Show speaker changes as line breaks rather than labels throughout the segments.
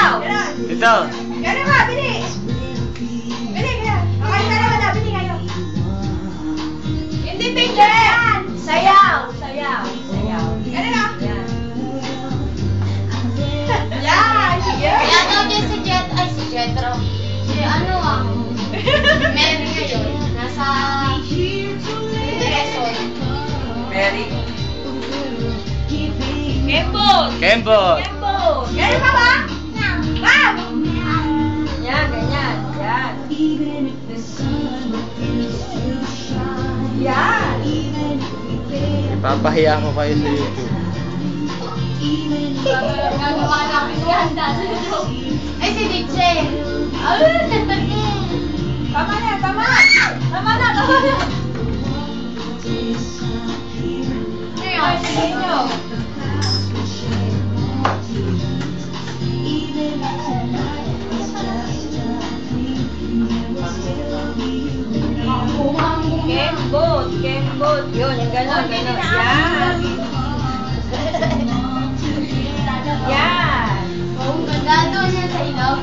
Sayaw!
Ito.
Gano'n ba? Bili! Bili ka! Okay, dalawa na. Bili kayo. Hindi picture yan! Sayaw! Sayaw! Sayaw. Gano'n na? Yan! Sige!
Kaya daw dyan si Jetro. Si ano Mary ngayon. Nasa Quezon.
Mary. Kembot!
Kembot.
Kembot! Gano'n pa ba? Bam! Yan, ganyan. Yan. Yan.
Ipapahiya ko kayo sa YouTube.
Gagawa namin yan. Ay, si Diche.
Tama na, tama! Tama na, tama na!
Ngayon,
sige nyo. Kembot, kembot. Yun, yung gano'n, gano'n. Yan. Yan.
ang ganda doon yan sa ilaw.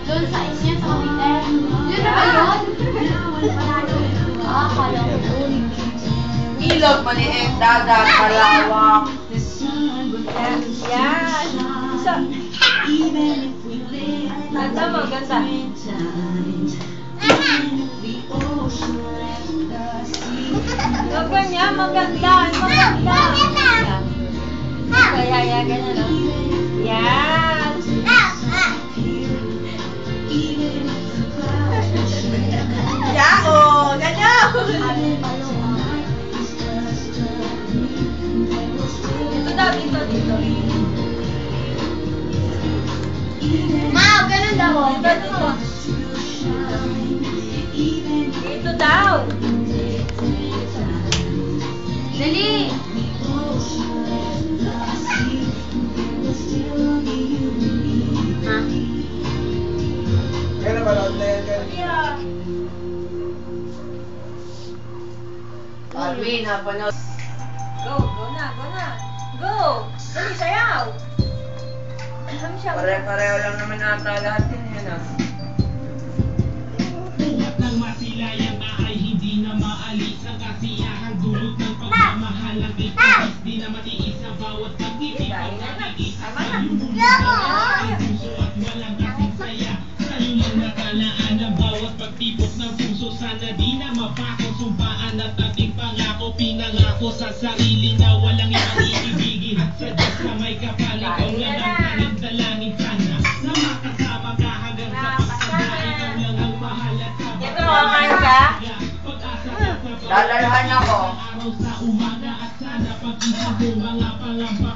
Doon sa inyo, sa Cavite. Yun na ba yun? Kala ko doon.
Ilog, maliit, dagat, malawak. Yan. Yan. So, ganda mo, ganda. Ganyan, maganda, maganda. Kaya, ganyan, no? Yan. Yao, ganyan. Dito daw, dito, dito.
Ma, ganun daw.
Dito, dito. Dito daw.
Dali. Ha?
Kaya na ba lahat na yan?
Yeah.
Alvin, napanood.
Go, go na, go na. Go! Dali, sayaw! Ano siya?
Pare-pareho lang naman ata lahat din yan ah.
Nang masilayang ay hindi na maalis ang kasiyahan dulot ng pagmamahal ang ipagis di na matiis ang bawat pag-ibig ang matiis sa iyong puso at walang kasing saya sa iyong nakalaan ang bawat pagtipok ng puso sana di na mapako sumpaan at ating pangako pinangako sa sarili na walang iibigin sa Diyos na may kapalit ikaw lang ang tanging dalangin sana na makasama ka hanggang sa pagtanda ikaw lang ang mahal at
Ito, kumain ka?
Lalalahan ako.
araw sa umaga at sana pag-isa mo mga pangamba